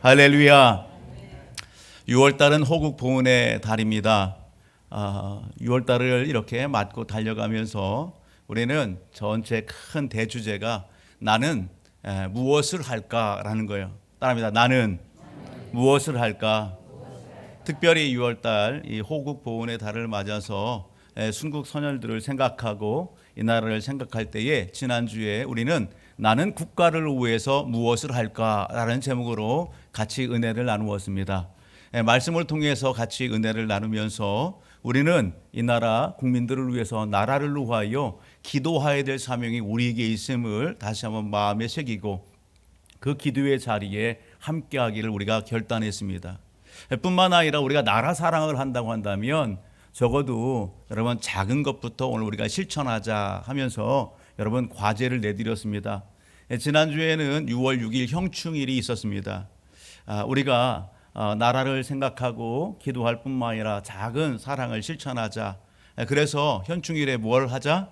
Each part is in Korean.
할렐루야. 6월달은 호국 보훈의 달입니다. 6월달을 이렇게 맞고 달려가면서 우리는 전체 큰 대주제가 나는 무엇을 할까라는 거예요. 따라합니다. 나는 무엇을 할까? 특별히 6월달 이 호국 보훈의 달을 맞아서 순국 선열들을 생각하고 이 나라를 생각할 때에 지난주에 우리는 나는 국가를 위해서 무엇을 할까라는 제목으로 같이 은혜를 나누었습니다. 말씀을 통해서 같이 은혜를 나누면서 우리는 이 나라 국민들을 위해서 나라를 위하여 기도해야 될 사명이 우리에게 있음을 다시 한번 마음에 새기고 그 기도의 자리에 함께하기를 우리가 결단했습니다. 뿐만 아니라 우리가 나라 사랑을 한다고 한다면 적어도 여러분 작은 것부터 오늘 우리가 실천하자 하면서 여러분 과제를 내드렸습니다. 지난주에는 6월 6일 형충일이 있었습니다. 우리가 나라를 생각하고 기도할 뿐만 아니라 작은 사랑을 실천하자. 그래서 현충일에 뭘 하자?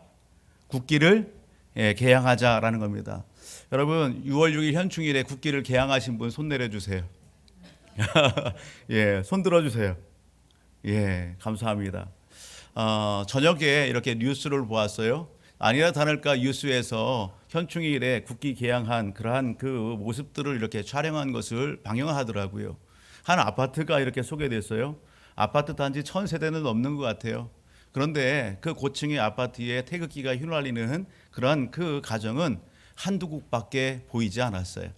국기를 개양하자라는 겁니다. 여러분 6월 6일 현충일에 국기를 개양하신 분 손 내려주세요. 예, 손 들어주세요. 예, 감사합니다. 저녁에 이렇게 뉴스를 보았어요. 아니라 다를까 뉴스에서 현충일에 국기 개양한 그러한 그 모습들을 이렇게 촬영한 것을 방영하더라고요. 한 아파트가 이렇게 소개됐어요. 아파트 단지 1000세대는 넘는 것 같아요. 그런데 그 고층의 아파트에 태극기가 휘날리는 그러한 그 가정은 한두 곳밖에 보이지 않았어요.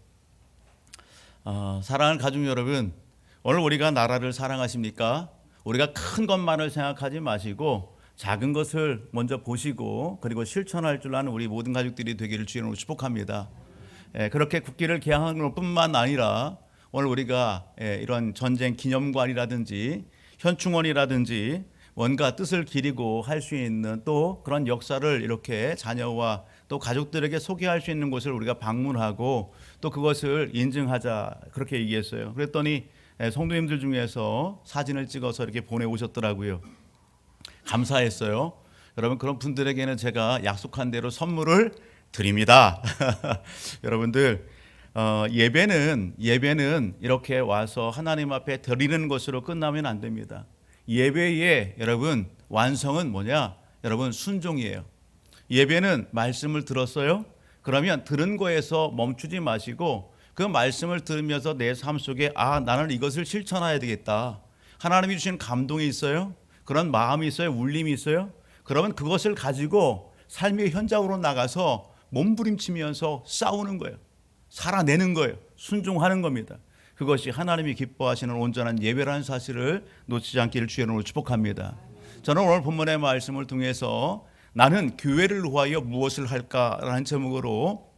사랑하는 가족 여러분, 오늘 우리가 나라를 사랑하십니까? 우리가 큰 것만을 생각하지 마시고 작은 것을 먼저 보시고 그리고 실천할 줄 아는 우리 모든 가족들이 되기를 주의 이름으로 축복합니다. 그렇게 국기를 개양하는 것뿐만 아니라 오늘 우리가 이런 전쟁 기념관이라든지 현충원이라든지 뭔가 뜻을 기리고 할 수 있는 또 그런 역사를 이렇게 자녀와 또 가족들에게 소개할 수 있는 곳을 우리가 방문하고 또 그것을 인증하자 그렇게 얘기했어요. 그랬더니 성도님들 중에서 사진을 찍어서 이렇게 보내오셨더라고요. 감사했어요. 여러분 그런 분들에게는 제가 약속한 대로 선물을 드립니다. 여러분들 예배는 이렇게 와서 하나님 앞에 드리는 것으로 끝나면 안 됩니다. 예배의 여러분 완성은 뭐냐? 여러분 순종이에요. 예배는 말씀을 들었어요? 그러면 들은 거에서 멈추지 마시고 그 말씀을 들으면서 내 삶 속에 나는 이것을 실천해야 되겠다. 하나님이 주신 감동이 있어요? 그런 마음이 있어요? 울림이 있어요? 그러면 그것을 가지고 삶의 현장으로 나가서 몸부림치면서 싸우는 거예요. 살아내는 거예요. 순종하는 겁니다. 그것이 하나님이 기뻐하시는 온전한 예배라는 사실을 놓치지 않기를 주의 이름으로 축복합니다. 저는 오늘 본문의 말씀을 통해서 나는 교회를 위하여 무엇을 할까라는 제목으로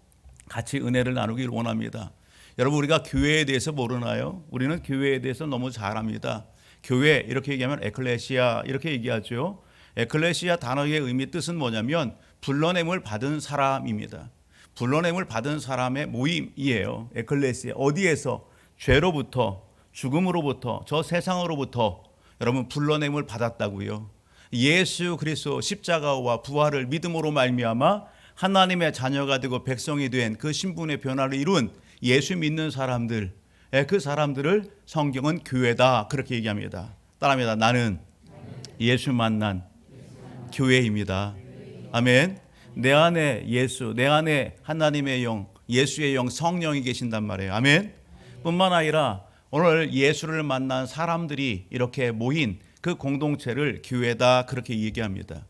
같이 은혜를 나누기를 원합니다. 여러분 우리가 교회에 대해서 모르나요? 우리는 교회에 대해서 너무 잘 압니다. 교회 이렇게 얘기하면 에클레시아 이렇게 얘기하죠. 에클레시아 단어의 의미 뜻은 뭐냐면 불러냄을 받은 사람입니다. 불러냄을 받은 사람의 모임이에요. 에클레시아 어디에서? 죄로부터 죽음으로부터 저 세상으로부터 여러분 불러냄을 받았다고요. 예수 그리스도 십자가와 부활을 믿음으로 말미암아 하나님의 자녀가 되고 백성이 된 그 신분의 변화를 이룬 예수 믿는 사람들, 그 사람들을 성경은 교회다 그렇게 얘기합니다. 따라합니다. 나는 예수 만난 교회입니다. 아멘. 내 안에 예수, 내 안에 하나님의 영, 예수의 영, 성령이 계신단 말이에요. 아멘. 뿐만 아니라 오늘 예수를 만난 사람들이 이렇게 모인 그 공동체를 교회다 그렇게 얘기합니다.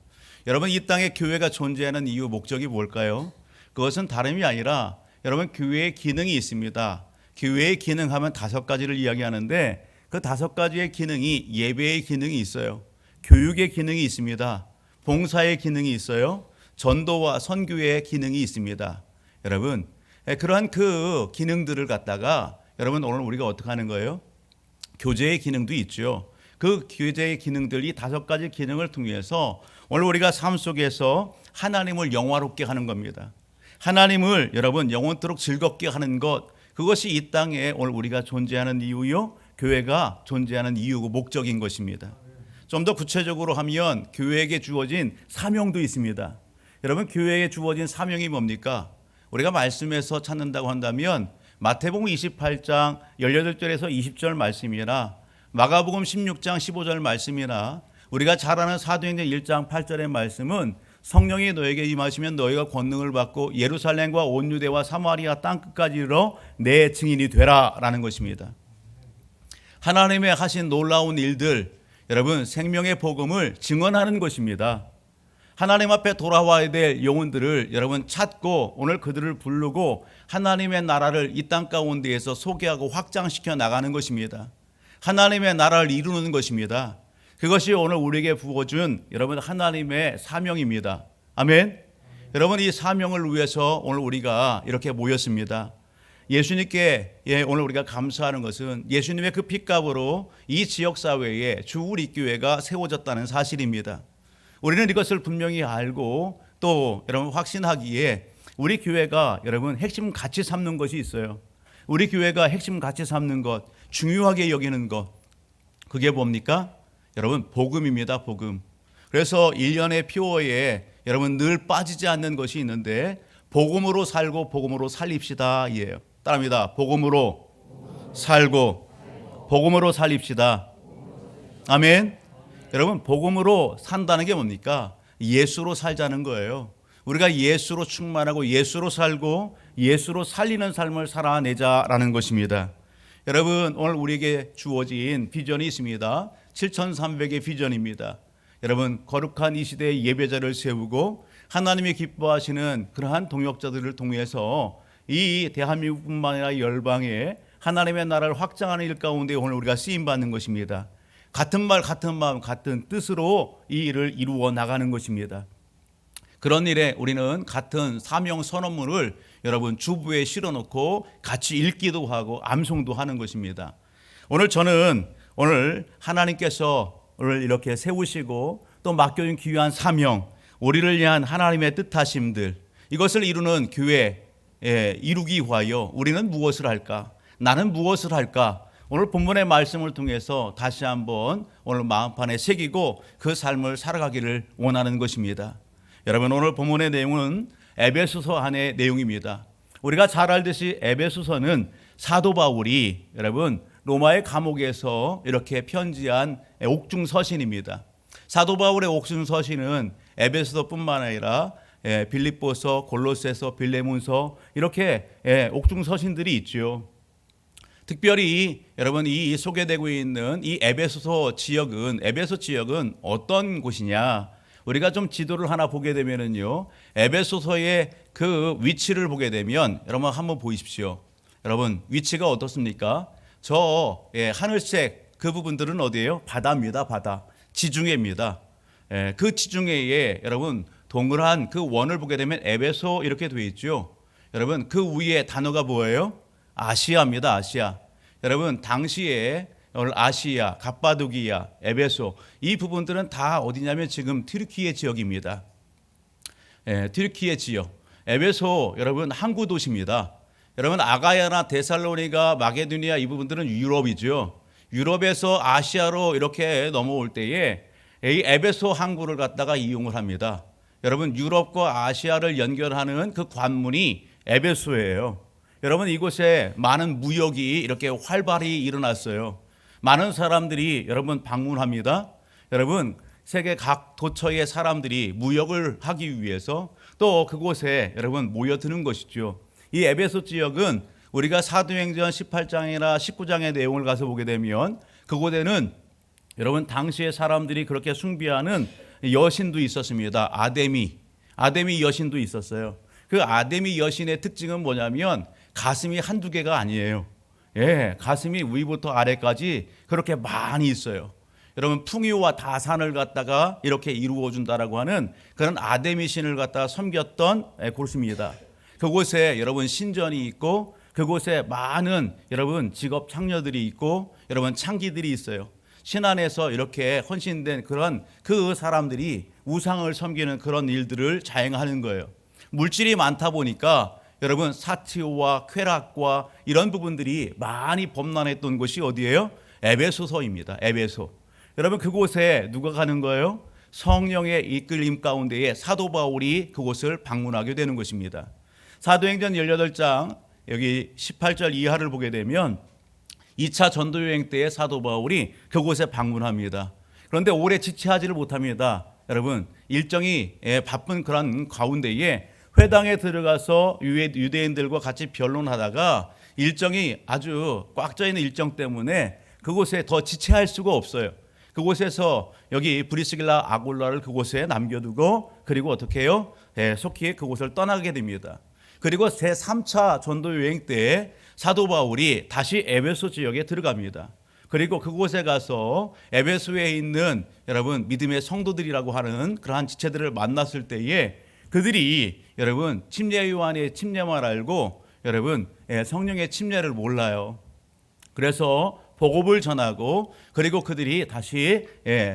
여러분 이 땅에 교회가 존재하는 이유 목적이 뭘까요? 그것은 다름이 아니라 여러분 교회의 기능이 있습니다. 교회의 기능하면 5가지를 이야기하는데 그 5가지의 기능이 예배의 기능이 있어요. 교육의 기능이 있습니다. 봉사의 기능이 있어요. 전도와 선교의 기능이 있습니다. 여러분 그러한 그 기능들을 갖다가 여러분 오늘 우리가 어떻게 하는 거예요? 교제의 기능도 있죠. 그 교제의 기능들 이 5가지 기능을 통해서 오늘 우리가 삶 속에서 하나님을 영화롭게 하는 겁니다. 하나님을 여러분 영원토록 즐겁게 하는 것 그것이 이 땅에 오늘 우리가 존재하는 이유요. 교회가 존재하는 이유고 목적인 것입니다. 좀 더 구체적으로 하면 교회에게 주어진 사명도 있습니다. 여러분 교회에 주어진 사명이 뭡니까? 우리가 말씀에서 찾는다고 한다면 마태복음 28장 18절에서 20절 말씀이나 마가복음 16장 15절 말씀이나 우리가 잘 아는 사도행전 1장 8절의 말씀은 성령이 너에게 임하시면 너희가 권능을 받고 예루살렘과 온 유대와 사마리아 땅끝까지 이르러 내 증인이 되라라는 것입니다. 하나님의 하신 놀라운 일들, 여러분 생명의 복음을 증언하는 것입니다. 하나님 앞에 돌아와야 될 영혼들을 여러분 찾고 오늘 그들을 부르고 하나님의 나라를 이 땅 가운데에서 소개하고 확장시켜 나가는 것입니다. 하나님의 나라를 이루는 것입니다. 그것이 오늘 우리에게 부어준 여러분 하나님의 사명입니다. 아멘. 여러분 이 사명을 위해서 오늘 우리가 이렇게 모였습니다. 예수님께 오늘 우리가 감사하는 것은 예수님의 그 핏값으로 이 지역사회에 주 우리 교회가 세워졌다는 사실입니다. 우리는 이것을 분명히 알고 또 여러분 확신하기에 우리 교회가 여러분 핵심 가치 삼는 것이 있어요. 우리 교회가 핵심 가치 삼는 것, 중요하게 여기는 것, 그게 뭡니까? 여러분 복음입니다. 복음. 그래서 1년의 표어에 여러분 늘 빠지지 않는 것이 있는데 복음으로 살고 복음으로 살립시다 이에요. 따라합니다. 복음으로 살고 복음으로 살립시다. 아멘. 여러분 복음으로 산다는 게 뭡니까? 예수로 살자는 거예요. 우리가 예수로 충만하고 예수로 살고 예수로 살리는 삶을 살아내자라는 것입니다. 여러분 오늘 우리에게 주어진 비전이 있습니다. 7,300의 비전입니다. 여러분 거룩한 이 시대에 예배자를 세우고 하나님이 기뻐하시는 그러한 동역자들을 통해서 이 대한민국뿐만 아니라 열방에 하나님의 나라를 확장하는 일 가운데 오늘 우리가 쓰임받는 것입니다. 같은 말 같은 마음 같은 뜻으로 이 일을 이루어 나가는 것입니다. 그런 일에 우리는 같은 사명 선언문을 여러분 주부에 실어놓고 같이 읽기도 하고 암송도 하는 것입니다. 오늘 저는 오늘 하나님께서 오늘 이렇게 세우시고 또 맡겨준 귀한 사명, 우리를 위한 하나님의 뜻하심들, 이것을 이루는 교회 이루기 위하여 우리는 무엇을 할까? 나는 무엇을 할까? 오늘 본문의 말씀을 통해서 다시 한번 오늘 마음판에 새기고 그 삶을 살아가기를 원하는 것입니다. 여러분 오늘 본문의 내용은 에베소서 안의 내용입니다. 우리가 잘 알듯이 에베소서는 사도 바울이 여러분 로마의 감옥에서 이렇게 편지한 옥중서신입니다. 사도 바울의 옥중서신은 에베소서뿐만 아니라 빌립보서, 골로새서, 빌레몬서 이렇게 옥중서신들이 있죠. 특별히 여러분 이 소개되고 있는 이 에베소 지역은 어떤 곳이냐? 우리가 좀 지도를 하나 보게 되면은요, 에베소서의 그 위치를 보게 되면 여러분 한번 보십시오. 여러분 위치가 어떻습니까? 저 하늘색 그 부분들은 어디예요? 바다입니다. 바다. 지중해입니다. 그 지중해에 여러분 동그란 그 원을 보게 되면 에베소 이렇게 되어 있죠. 여러분 그 위에 단어가 뭐예요? 아시아입니다. 아시아. 여러분 당시에 아시아, 갑바도기아, 에베소 이 부분들은 다 어디냐면 지금 튀르키예 지역입니다. 튀르키예 지역. 에베소 여러분 항구 도시입니다. 여러분 아가야나 데살로니가, 마게도니아 이 부분들은 유럽이죠. 유럽에서 아시아로 이렇게 넘어올 때에 이 에베소 항구를 갖다가 이용을 합니다. 여러분 유럽과 아시아를 연결하는 그 관문이 에베소예요. 여러분 이곳에 많은 무역이 이렇게 활발히 일어났어요. 많은 사람들이 여러분 방문합니다. 여러분 세계 각 도처의 사람들이 무역을 하기 위해서 또 그곳에 여러분 모여드는 것이죠. 이 에베소 지역은 우리가 사도행전 18장이나 19장의 내용을 가서 보게 되면 그곳에는 여러분 당시의 사람들이 그렇게 숭배하는 여신도 있었습니다. 아데미 여신도 있었어요. 그 아데미 여신의 특징은 뭐냐면 가슴이 한두 개가 아니에요. 가슴이 위부터 아래까지 그렇게 많이 있어요. 여러분 풍요와 다산을 갖다가 이렇게 이루어 준다라고 하는 그런 아데미 신을 갖다가 섬겼던 곳입니다. 그곳에 여러분 신전이 있고 그곳에 많은 여러분 직업 창녀들이 있고 여러분 창기들이 있어요. 신 안에서 이렇게 헌신된 그런 그 사람들이 우상을 섬기는 그런 일들을 자행하는 거예요. 물질이 많다 보니까 여러분 사티오와 쾌락과 이런 부분들이 많이 범람했던 곳이 어디예요? 에베소서입니다. 에베소. 여러분 그곳에 누가 가는 거예요? 성령의 이끌림 가운데에 사도 바울이 그곳을 방문하게 되는 것입니다. 사도행전 18장 여기 18절 이하를 보게 되면 2차 전도 여행 때에 사도 바울이 그곳에 방문합니다. 그런데 오래 지체하지를 못합니다. 여러분, 일정이 바쁜 그런 가운데에 회당에 들어가서 유대인들과 같이 변론하다가 일정이 아주 꽉 짜 있는 일정 때문에 그곳에 더 지체할 수가 없어요. 그곳에서 여기 브리스길라 아굴라를 그곳에 남겨두고 그리고 어떻게 해요? 속히 그곳을 떠나게 됩니다. 그리고 제3차 전도 여행 때 사도 바울이 다시 에베소 지역에 들어갑니다. 그리고 그곳에 가서 에베소에 있는 여러분 믿음의 성도들이라고 하는 그러한 지체들을 만났을 때에 그들이 여러분 침례 요한의 침례만 알고 여러분 성령의 침례를 몰라요. 그래서 복음을 전하고 그리고 그들이 다시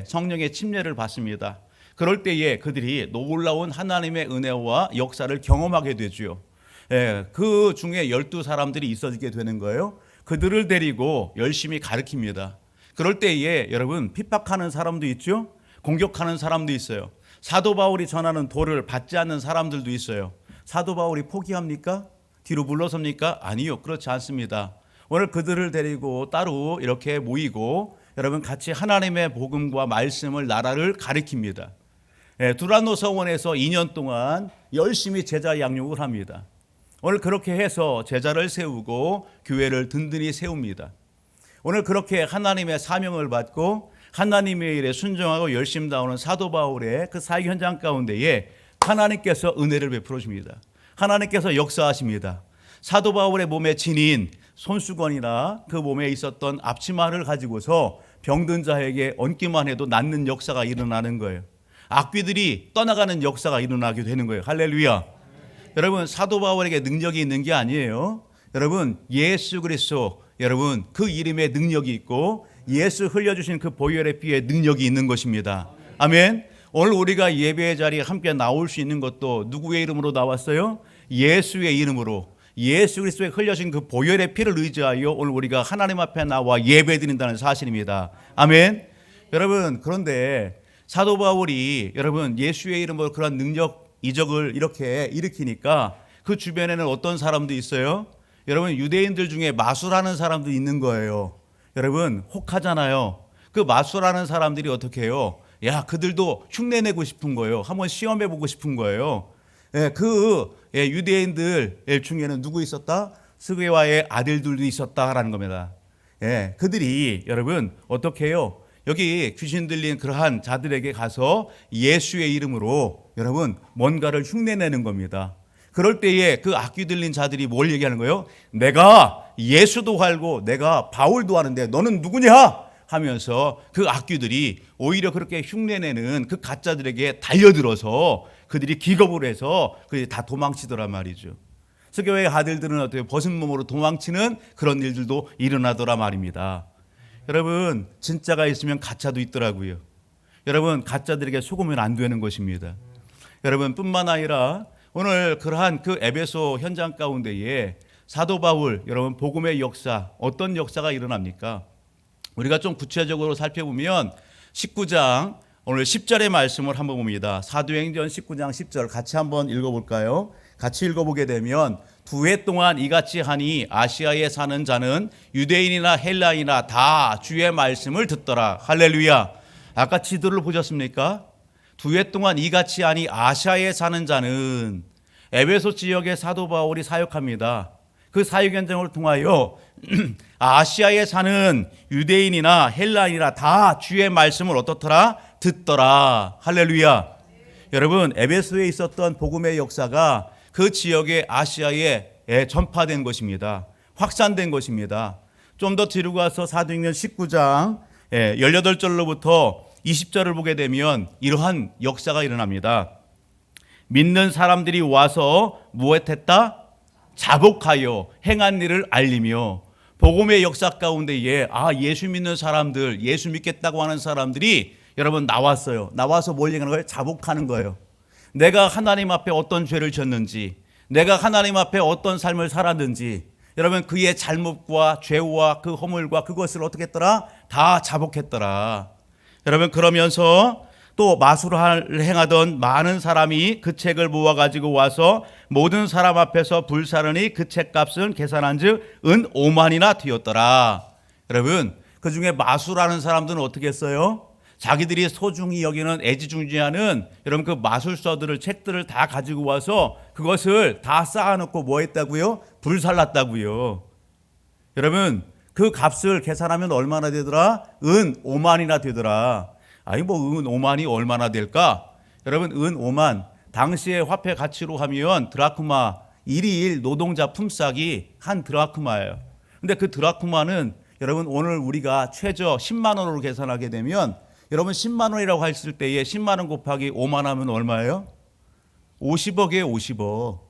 성령의 침례를 받습니다. 그럴 때에 그들이 놀라운 하나님의 은혜와 역사를 경험하게 되죠. 그 중에 12사람들이 있어지게 되는 거예요. 그들을 데리고 열심히 가르칩니다. 그럴 때에 여러분 핍박하는 사람도 있죠. 공격하는 사람도 있어요. 사도 바울이 전하는 도를 받지 않는 사람들도 있어요. 사도 바울이 포기합니까? 뒤로 물러섭니까? 아니요, 그렇지 않습니다. 오늘 그들을 데리고 따로 이렇게 모이고 여러분 같이 하나님의 복음과 말씀을 나라를 가르칩니다. 두란노 서원에서 2년 동안 열심히 제자 양육을 합니다. 오늘 그렇게 해서 제자를 세우고 교회를 든든히 세웁니다. 오늘 그렇게 하나님의 사명을 받고 하나님의 일에 순종하고 열심 다하는 사도 바울의 그 사역 현장 가운데에 하나님께서 은혜를 베풀어 줍니다. 하나님께서 역사하십니다. 사도 바울의 몸에 지닌 손수건이나 그 몸에 있었던 앞치마를 가지고서 병든 자에게 얹기만 해도 낫는 역사가 일어나는 거예요. 악귀들이 떠나가는 역사가 일어나게 되는 거예요. 할렐루야. 여러분 사도 바울에게 능력이 있는 게 아니에요. 여러분 예수 그리스도 여러분 그 이름에 능력이 있고 예수 흘려주신 그 보혈의 피에 능력이 있는 것입니다. 아멘. 오늘 우리가 예배의 자리에 함께 나올 수 있는 것도 누구의 이름으로 나왔어요? 예수의 이름으로. 예수 그리스도의 흘려진 그 보혈의 피를 의지하여 오늘 우리가 하나님 앞에 나와 예배드린다는 사실입니다. 아멘. 여러분 그런데 사도 바울이 여러분 예수의 이름으로 그런 능력 이적을 이렇게 일으키니까 그 주변에는 어떤 사람도 있어요? 여러분 유대인들 중에 마술하는 사람도 있는 거예요. 여러분 혹하잖아요. 그 마술하는 사람들이 어떻게 해요? 야 그들도 흉내내고 싶은 거예요. 한번 시험해보고 싶은 거예요. 유대인들 중에는 누구 있었다? 스게와의 아들들도 있었다라는 겁니다. 그들이 여러분 어떻게 해요? 여기 귀신 들린 그러한 자들에게 가서 예수의 이름으로 여러분 뭔가를 흉내내는 겁니다. 그럴 때에 그 악귀 들린 자들이 뭘 얘기하는 거예요? 내가 예수도 알고 내가 바울도 아는데 너는 누구냐? 하면서 그 악귀들이 오히려 그렇게 흉내내는 그 가짜들에게 달려들어서 그들이 기겁을 해서 그들이 다 도망치더란 말이죠. 스게와의 아들들은 어떻게 벗은 몸으로 도망치는 그런 일들도 일어나더라 말입니다. 여러분 진짜가 있으면 가짜도 있더라고요. 여러분 가짜들에게 속으면 안 되는 것입니다. 여러분 뿐만 아니라 오늘 그러한 그 에베소 현장 가운데에 사도 바울 여러분 복음의 역사 어떤 역사가 일어납니까? 우리가 좀 구체적으로 살펴보면 19장 오늘 10절의 말씀을 한번 봅니다. 사도행전 19장 10절 같이 한번 읽어볼까요? 같이 읽어보게 되면 2해 동안 이같이 하니 아시아에 사는 자는 유대인이나 헬라인이나 다 주의 말씀을 듣더라. 할렐루야. 아까 지도를 보셨습니까? 2해 동안 이같이 하니 아시아에 사는 자는 에베소 지역의 사도 바울이 사역합니다. 그 사역 현장을 통하여 아시아에 사는 유대인이나 헬라인이나 다 주의 말씀을 어떻더라? 듣더라. 할렐루야. 여러분 에베소에 있었던 복음의 역사가 그 지역의 아시아에 전파된 것입니다. 확산된 것입니다. 좀 더 뒤로 가서 사도행전 19장 18절로부터 20절을 보게 되면 이러한 역사가 일어납니다. 믿는 사람들이 와서 무엇했다? 자복하여 행한 일을 알리며 복음의 역사 가운데에 예수 믿는 사람들, 예수 믿겠다고 하는 사람들이 여러분 나왔어요. 나와서 뭘 얘기하는 거예요? 자복하는 거예요. 내가 하나님 앞에 어떤 죄를 졌는지, 내가 하나님 앞에 어떤 삶을 살았는지, 여러분 그의 잘못과 죄와 그 허물과 그것을 어떻게 했더라? 다 자복했더라. 여러분 그러면서 또 마술을 행하던 많은 사람이 그 책을 모아 가지고 와서 모든 사람 앞에서 불사르니 그 책값은 계산한즉 은 5만이나 되었더라. 여러분, 그 중에 마술하는 사람들은 어떻게 했어요? 자기들이 소중히 여기는 애지중지하는 여러분 그 마술서들을 책들을 다 가지고 와서 그것을 다 쌓아놓고 뭐 했다고요? 불살랐다고요. 여러분, 그 값을 계산하면 얼마나 되더라? 은 5만이나 되더라. 아니 뭐 은 5만이 얼마나 될까? 여러분, 은 5만 당시의 화폐 가치로 하면 드라크마 1일 노동자 품삯이 한 드라크마예요. 근데 그 드라크마는 여러분 오늘 우리가 최저 10만 원으로 계산하게 되면 여러분 10만 원이라고 했을 때에 10만 원 곱하기 5만 하면 얼마예요? 50억이에요. 50억.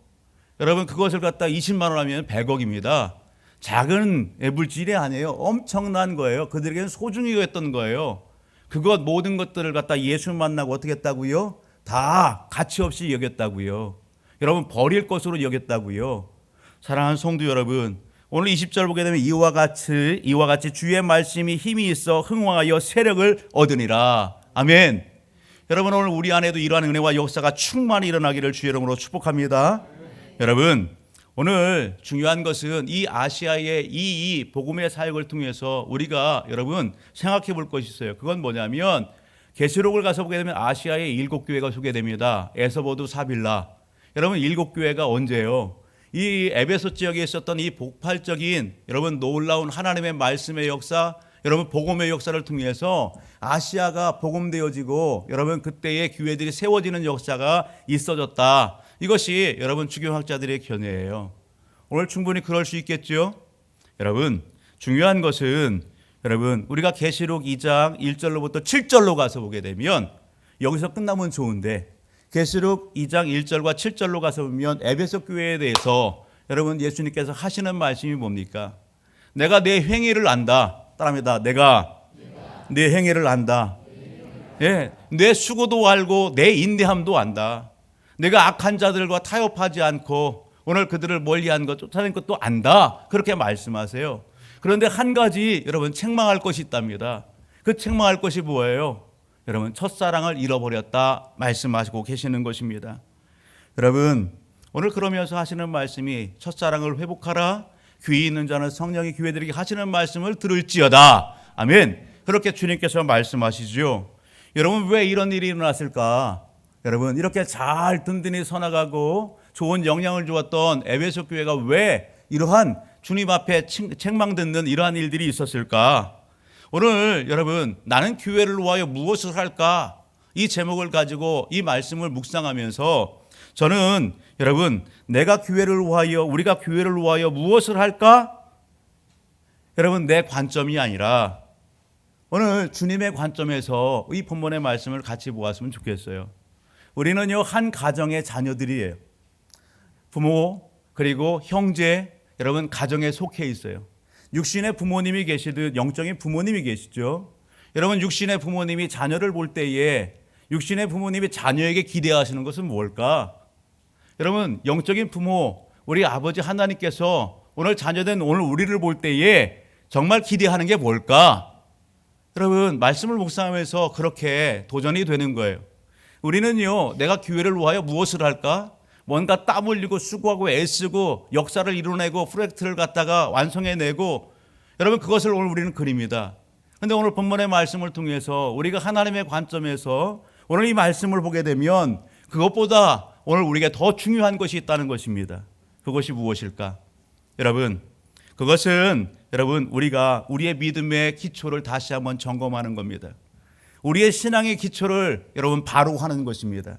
여러분 그것을 갖다 20만 원 하면 100억입니다. 작은 물질이 아니에요. 엄청난 거예요. 그들에게는 소중히 여겼던 거예요. 그것 모든 것들을 갖다 예수 만나고 어떻게 했다고요? 다 가치 없이 여겼다고요. 여러분 버릴 것으로 여겼다고요. 사랑하는 성도 여러분, 오늘 20절 보게 되면 이와 같이 주의 말씀이 힘이 있어 흥왕하여 세력을 얻으니라. 아멘. 여러분 오늘 우리 안에도 이러한 은혜와 역사가 충만히 일어나기를 주의 이름으로 축복합니다. 여러분 오늘 중요한 것은 이 아시아의 이 복음의 사역을 통해서 우리가 여러분 생각해 볼 것이 있어요. 그건 뭐냐면 계시록을 가서 보게 되면 아시아의 7교회가 소개됩니다. 에서보두, 사빌라. 여러분 7교회가 언제예요? 이 에베소 지역에 있었던 이 폭발적인 여러분 놀라운 하나님의 말씀의 역사, 여러분 복음의 역사를 통해서 아시아가 복음되어지고 여러분 그때의 교회들이 세워지는 역사가 있어졌다. 이것이 여러분 주교학자들의 견해예요. 오늘 충분히 그럴 수 있겠죠? 여러분 중요한 것은 여러분 우리가 계시록 2장 1절로부터 7절로 가서 보게 되면 여기서 끝나면 좋은데 계시록 2장 1절과 7절로 가서 보면 에베소 교회에 대해서 여러분 예수님께서 하시는 말씀이 뭡니까? 내가 내 행위를 안다. 따라합니다. 내가 내 행위를 안다. 예, 내 수고도 알고 내 인내함도 안다. 내가 악한 자들과 타협하지 않고 오늘 그들을 멀리한 것, 쫓아낸 것도 안다. 그렇게 말씀하세요. 그런데 한 가지 여러분 책망할 것이 있답니다. 그 책망할 것이 뭐예요? 여러분 첫사랑을 잃어버렸다 말씀하시고 계시는 것입니다. 여러분 오늘 그러면서 하시는 말씀이 첫사랑을 회복하라. 귀 있는 자는 성령이 교회들에게 하시는 말씀을 들을지어다. 아멘. 그렇게 주님께서 말씀하시죠. 여러분 왜 이런 일이 일어났을까? 여러분 이렇게 잘 든든히 서나가고 좋은 영향을 주었던 에베소 교회가 왜 이러한 주님 앞에 책망 듣는 이러한 일들이 있었을까? 오늘 여러분 나는 교회를 위하여 무엇을 할까? 이 제목을 가지고 이 말씀을 묵상하면서 저는 여러분 내가 교회를 위하여 우리가 교회를 위하여 무엇을 할까? 여러분 내 관점이 아니라 오늘 주님의 관점에서 이 본문의 말씀을 같이 보았으면 좋겠어요. 우리는요 한 가정의 자녀들이에요. 부모 그리고 형제 여러분 가정에 속해 있어요. 육신의 부모님이 계시듯 영적인 부모님이 계시죠. 여러분 육신의 부모님이 자녀를 볼 때에 육신의 부모님이 자녀에게 기대하시는 것은 뭘까? 여러분 영적인 부모 우리 아버지 하나님께서 오늘 자녀된 오늘 우리를 볼 때에 정말 기대하는 게 뭘까? 여러분 말씀을 묵상하면서 그렇게 도전이 되는 거예요. 우리는요 내가 교회를 위하여 무엇을 할까? 뭔가 땀 흘리고 수고하고 애쓰고 역사를 이뤄내고 프로젝트를 갖다가 완성해내고 여러분 그것을 오늘 우리는 그립니다. 그런데 오늘 본문의 말씀을 통해서 우리가 하나님의 관점에서 오늘 이 말씀을 보게 되면 그것보다 오늘 우리가 더 중요한 것이 있다는 것입니다. 그것이 무엇일까? 여러분 그것은 여러분 우리가 우리의 믿음의 기초를 다시 한번 점검하는 겁니다. 우리의 신앙의 기초를 여러분 바로 하는 것입니다.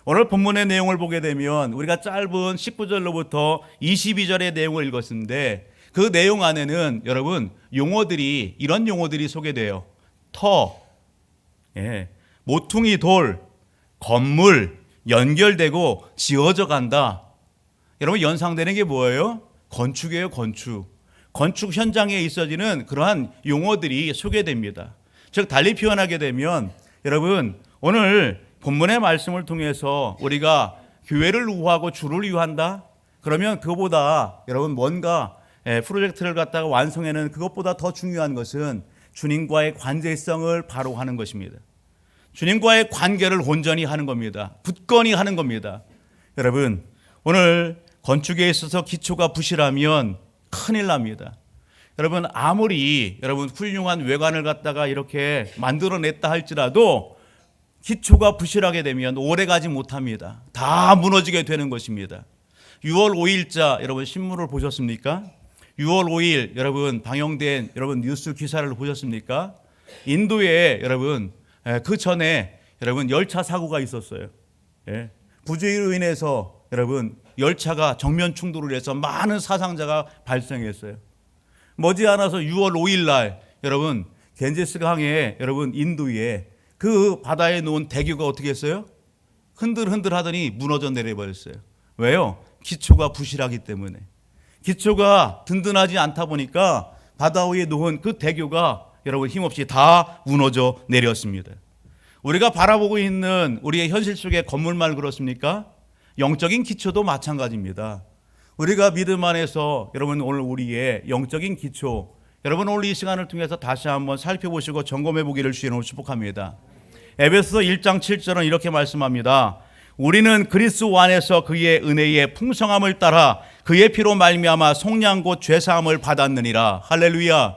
오늘 본문의 내용을 보게 되면 우리가 짧은 19절로부터 22절의 내용을 읽었는데 그 내용 안에는 여러분 용어들이 이런 용어들이 소개돼요. 터, 모퉁이 돌, 건물, 연결되고 지어져 간다. 여러분 연상되는 게 뭐예요? 건축이에요. 건축 현장에 있어지는 그러한 용어들이 소개됩니다. 즉 달리 표현하게 되면 여러분 오늘 본문의 말씀을 통해서 우리가 교회를 위하고 주를 위한다? 그러면 그것보다 여러분 뭔가 프로젝트를 갖다가 완성해내는 그것보다 더 중요한 것은 주님과의 관계성을 바로 하는 것입니다. 주님과의 관계를 온전히 하는 겁니다. 굳건히 하는 겁니다. 여러분, 오늘 건축에 있어서 기초가 부실하면 큰일 납니다. 여러분, 아무리 여러분 훌륭한 외관을 갖다가 이렇게 만들어냈다 할지라도 기초가 부실하게 되면 오래가지 못합니다. 다 무너지게 되는 것입니다. 6월 5일자 여러분 신문을 보셨습니까? 6월 5일 여러분 방영된 여러분 뉴스 기사를 보셨습니까? 인도에 여러분 그 전에 여러분 열차 사고가 있었어요. 부주의로 인해서 여러분 열차가 정면 충돌을 해서 많은 사상자가 발생했어요. 머지않아서 6월 5일 날 여러분 겐제스 강에 여러분 인도에 그 바다에 놓은 대교가 어떻게 했어요? 흔들흔들 하더니 무너져 내려버렸어요. 왜요? 기초가 부실하기 때문에. 기초가 든든하지 않다 보니까 바다 위에 놓은 그 대교가 여러분 힘없이 다 무너져 내렸습니다. 우리가 바라보고 있는 우리의 현실 속의 건물만 그렇습니까? 영적인 기초도 마찬가지입니다. 우리가 믿음 안에서 여러분 오늘 우리의 영적인 기초, 여러분 오늘 이 시간을 통해서 다시 한번 살펴보시고 점검해 보기를 주의 이름으로 축복합니다. 에베소서 1장 7절은 이렇게 말씀합니다. 우리는 그리스도 안에서 그의 은혜의 풍성함을 따라 그의 피로 말미암아 속량 곧 죄사함을 받았느니라. 할렐루야.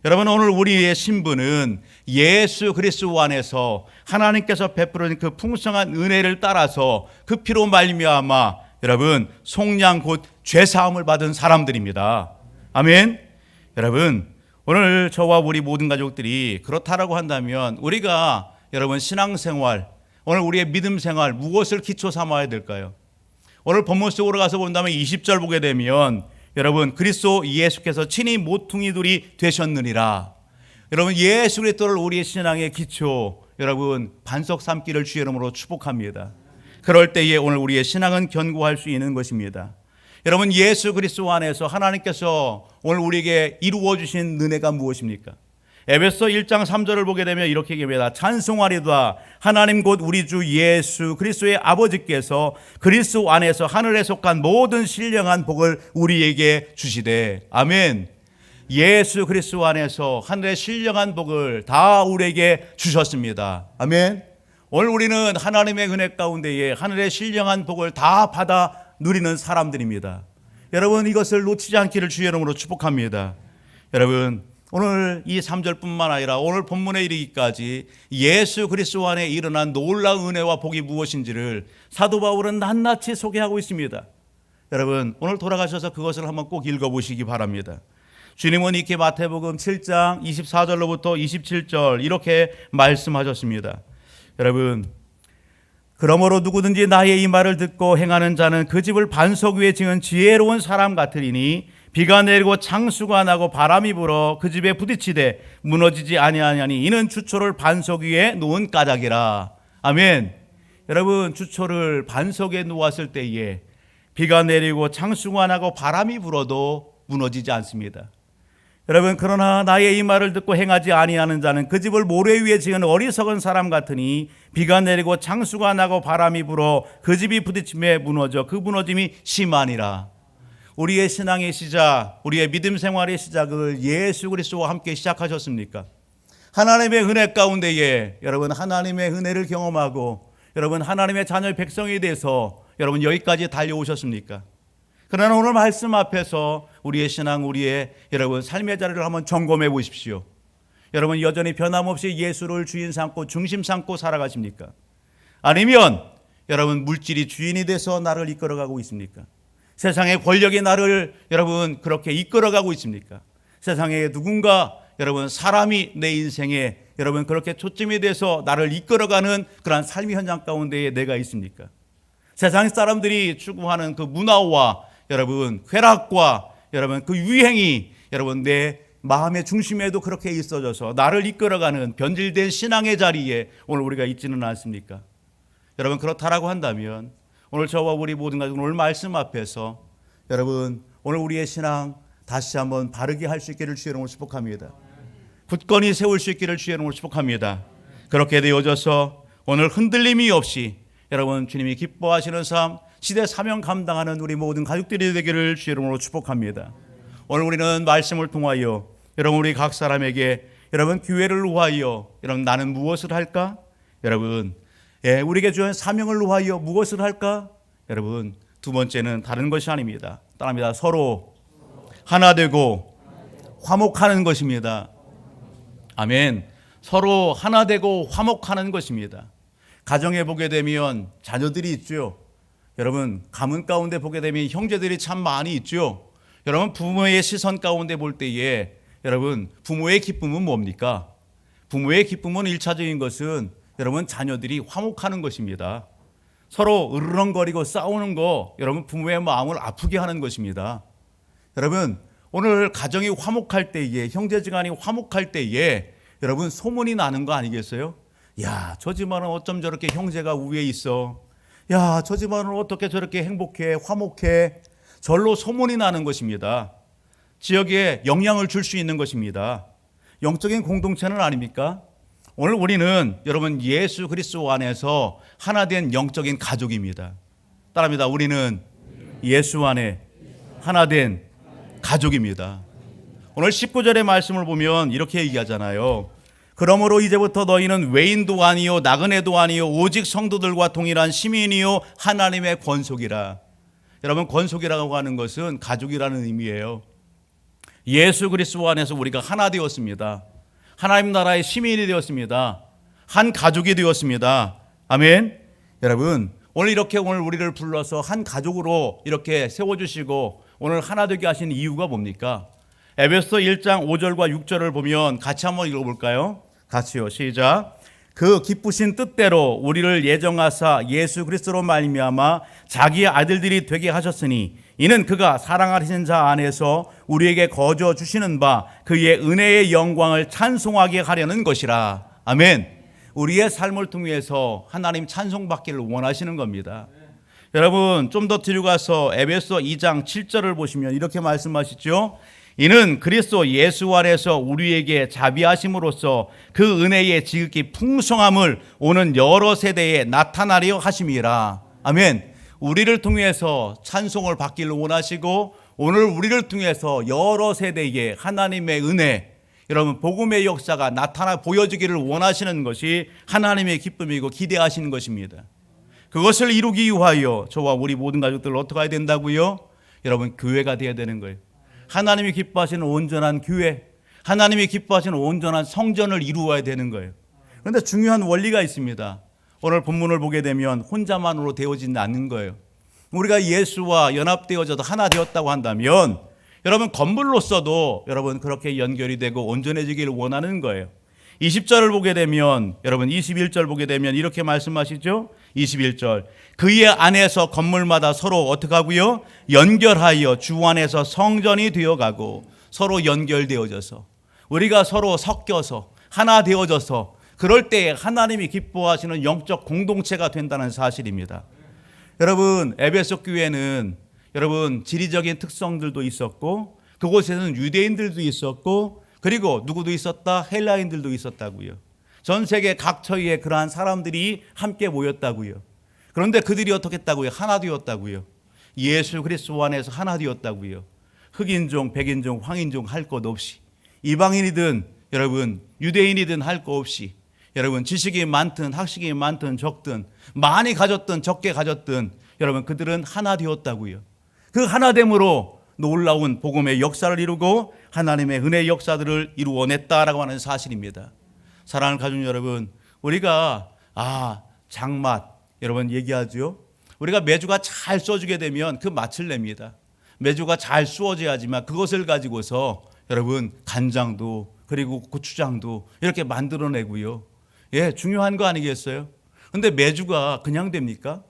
여러분 오늘 우리의 신분은 예수 그리스도 안에서 하나님께서 베푸는 그 풍성한 은혜를 따라서 그 피로 말미암아 여러분 속량 곧 죄사함을 받은 사람들입니다. 아멘. 여러분 오늘 저와 우리 모든 가족들이 그렇다라고 한다면 우리가 여러분 신앙생활, 오늘 우리의 믿음 생활 무엇을 기초 삼아야 될까요? 오늘 본문 속으로 가서 본다면 20절 보게 되면 여러분 그리스도 예수께서 친히 모퉁이돌이 되셨느니라. 여러분 예수 그리스도를 우리의 신앙의 기초 여러분 반석 삼기를 주의 이름으로 축복합니다. 그럴 때에 오늘 우리의 신앙은 견고할 수 있는 것입니다. 여러분 예수 그리스도 안에서 하나님께서 오늘 우리에게 이루어 주신 은혜가 무엇입니까? 에베소 1장 3절을 보게 되면 이렇게 얘기합니다. 찬송하리다 하나님 곧 우리 주 예수 그리스도의 아버지께서 그리스도 안에서 하늘에 속한 모든 신령한 복을 우리에게 주시되. 아멘. 예수 그리스도 안에서 하늘의 신령한 복을 다 우리에게 주셨습니다. 아멘. 오늘 우리는 하나님의 은혜 가운데에 하늘의 신령한 복을 다 받아 누리는 사람들입니다. 여러분 이것을 놓치지 않기를 주의 이름으로 축복합니다. 여러분 오늘 이 3절뿐만 아니라 오늘 본문에 이르기까지 예수 그리스도 안에 일어난 놀라운 은혜와 복이 무엇인지를 사도 바울은 낱낱이 소개하고 있습니다. 여러분 오늘 돌아가셔서 그것을 한번 꼭 읽어보시기 바랍니다. 주님은 이렇게 마태복음 7장 24절로부터 27절 이렇게 말씀하셨습니다. 여러분 그러므로 누구든지 나의 이 말을 듣고 행하는 자는 그 집을 반석 위에 지은 지혜로운 사람 같으리니 비가 내리고 창수가 나고 바람이 불어 그 집에 부딪히되 무너지지 아니하니 이는 주초를 반석 위에 놓은 까닭이라. 아멘. 여러분 주초를 반석에 놓았을 때에 비가 내리고 창수가 나고 바람이 불어도 무너지지 않습니다. 여러분 그러나 나의 이 말을 듣고 행하지 아니하는 자는 그 집을 모래 위에 지은 어리석은 사람 같으니 비가 내리고 창수가 나고 바람이 불어 그 집이 부딪힘에 무너져 그 무너짐이 심하니라. 우리의 신앙의 시작, 우리의 믿음 생활의 시작을 예수 그리스도와 함께 시작하셨습니까? 하나님의 은혜 가운데에 여러분 하나님의 은혜를 경험하고 여러분 하나님의 자녀의 백성이 돼서 여러분 여기까지 달려오셨습니까? 그러나 오늘 말씀 앞에서 우리의 신앙, 우리의 여러분 삶의 자리를 한번 점검해 보십시오. 여러분 여전히 변함없이 예수를 주인 삼고 중심 삼고 살아가십니까? 아니면 여러분 물질이 주인이 돼서 나를 이끌어가고 있습니까? 세상의 권력이 나를 여러분 그렇게 이끌어가고 있습니까? 세상에 누군가 여러분 사람이 내 인생에 여러분 그렇게 초점이 돼서 나를 이끌어가는 그러한 삶의 현장 가운데에 내가 있습니까? 세상 사람들이 추구하는 그 문화와 여러분 쾌락과 여러분 그 유행이 여러분 내 마음의 중심에도 그렇게 있어져서 나를 이끌어가는 변질된 신앙의 자리에 오늘 우리가 있지는 않습니까? 여러분 그렇다라고 한다면 오늘 저와 우리 모든 가족 오늘 말씀 앞에서 여러분 오늘 우리의 신앙 다시 한번 바르게 할 수 있기를 주의 이름으로 축복합니다. 굳건히 세울 수 있기를 주의 이름으로 축복합니다. 그렇게 되어져서 오늘 흔들림이 없이 여러분 주님이 기뻐하시는 삶 시대 사명 감당하는 우리 모든 가족들이 되기를 주의 이름으로 축복합니다. 오늘 우리는 말씀을 통하여 여러분 우리 각 사람에게 여러분 교회를 위하여 여러분 나는 무엇을 할까? 여러분, 우리에게 주신 사명을 위하여 무엇을 할까? 여러분, 두 번째는 다른 것이 아닙니다. 따라합니다. 서로 하나 되고 화목하는 것입니다. 아멘. 서로 하나 되고 화목하는 것입니다. 가정에 보게 되면 자녀들이 있죠. 여러분, 가문 가운데 보게 되면 형제들이 참 많이 있죠. 여러분, 부모의 시선 가운데 볼 때에 여러분, 부모의 기쁨은 뭡니까? 부모의 기쁨은 1차적인 것은 여러분, 자녀들이 화목하는 것입니다. 서로 으르렁거리고 싸우는 거 여러분, 부모의 마음을 아프게 하는 것입니다. 여러분, 오늘 가정이 화목할 때에, 형제지간이 화목할 때에 여러분, 소문이 나는 거 아니겠어요? 야, 저 집안은 어쩜 저렇게 형제가 위에 있어. 야, 저 집안은 어떻게 저렇게 행복해, 화목해. 절로 소문이 나는 것입니다. 지역에 영향을 줄 수 있는 것입니다. 영적인 공동체는 아닙니까? 오늘 우리는 여러분, 예수 그리스도 안에서 하나 된 영적인 가족입니다. 따라합니다. 우리는 예수 안에 하나 된 가족입니다. 오늘 19절의 말씀을 보면 이렇게 얘기하잖아요. 그러므로 이제부터 너희는 외인도 아니요 나그네도 아니요 오직 성도들과 동일한 시민이요 하나님의 권속이라. 여러분, 권속이라고 하는 것은 가족이라는 의미예요. 예수 그리스도 안에서 우리가 하나 되었습니다. 하나님 나라의 시민이 되었습니다. 한 가족이 되었습니다. 아멘. 여러분, 오늘 우리를 불러서 한 가족으로 이렇게 세워주시고 오늘 하나 되게 하신 이유가 뭡니까? 에베소 1장 5절과 6절을 보면 같이 한번 읽어볼까요? 같이요. 시작. 그 기쁘신 뜻대로 우리를 예정하사 예수 그리스도로 말미암아 자기의 아들들이 되게 하셨으니 이는 그가 사랑하시는 자 안에서 우리에게 거저 주시는 바 그의 은혜의 영광을 찬송하게 하려는 것이라. 아멘. 우리의 삶을 통해서 하나님 찬송받기를 원하시는 겁니다. 여러분, 좀 더 뒤로 가서 에베소 2장 7절을 보시면 이렇게 말씀하시죠. 이는 그리스도 예수 안에서 우리에게 자비하심으로써 그 은혜의 지극히 풍성함을 오는 여러 세대에 나타나려 하심이라. 아멘. 우리를 통해서 찬송을 받기를 원하시고 오늘 우리를 통해서 여러 세대에 하나님의 은혜, 여러분, 복음의 역사가 나타나 보여지기를 원하시는 것이 하나님의 기쁨이고 기대하시는 것입니다. 그것을 이루기 위하여 저와 우리 모든 가족들 어떻게 해야 된다고요? 여러분, 교회가 되어야 되는 거예요. 하나님이 기뻐하시는 온전한 교회, 하나님이 기뻐하시는 온전한 성전을 이루어야 되는 거예요. 그런데 중요한 원리가 있습니다. 오늘 본문을 보게 되면 혼자만으로 되어지지 않는 거예요. 우리가 예수와 연합되어져도 하나 되었다고 한다면 여러분, 건물로서도 여러분 그렇게 연결이 되고 온전해지기를 원하는 거예요. 20절을 보게 되면 여러분 21절 보게 되면 이렇게 말씀하시죠. 21절. 그의 안에서 건물마다 서로 어떻게 하고요? 연결하여 주 안에서 성전이 되어가고 서로 연결되어져서 우리가 서로 섞여서 하나 되어져서 그럴 때 하나님이 기뻐하시는 영적 공동체가 된다는 사실입니다. 여러분, 에베소 교회는 여러분 지리적인 특성들도 있었고 그곳에는 유대인들도 있었고 그리고 누구도 있었다? 헬라인들도 있었다고요. 전 세계 각처에 그러한 사람들이 함께 모였다고요. 그런데 그들이 어떻게 했다고요? 하나 되었다고요. 예수 그리스도 안에서 하나 되었다고요. 흑인종, 백인종, 황인종 할 것 없이 이방인이든 여러분 유대인이든 할 것 없이 여러분 지식이 많든 학식이 많든 적든 많이 가졌든 적게 가졌든 여러분 그들은 하나 되었다고요. 그 하나됨으로 놀라운 복음의 역사를 이루고 하나님의 은혜의 역사들을 이루어냈다라고 하는 사실입니다. 사랑하는 가족 여러분, 우리가 장맛 여러분 얘기하죠. 우리가 메주가 잘 쏘주게 되면 그 맛을 냅니다. 메주가 잘 쏘어져야지만 그것을 가지고서 여러분 간장도 그리고 고추장도 이렇게 만들어내고요. 중요한 거 아니겠어요? 근데 메주가 그냥 됩니까?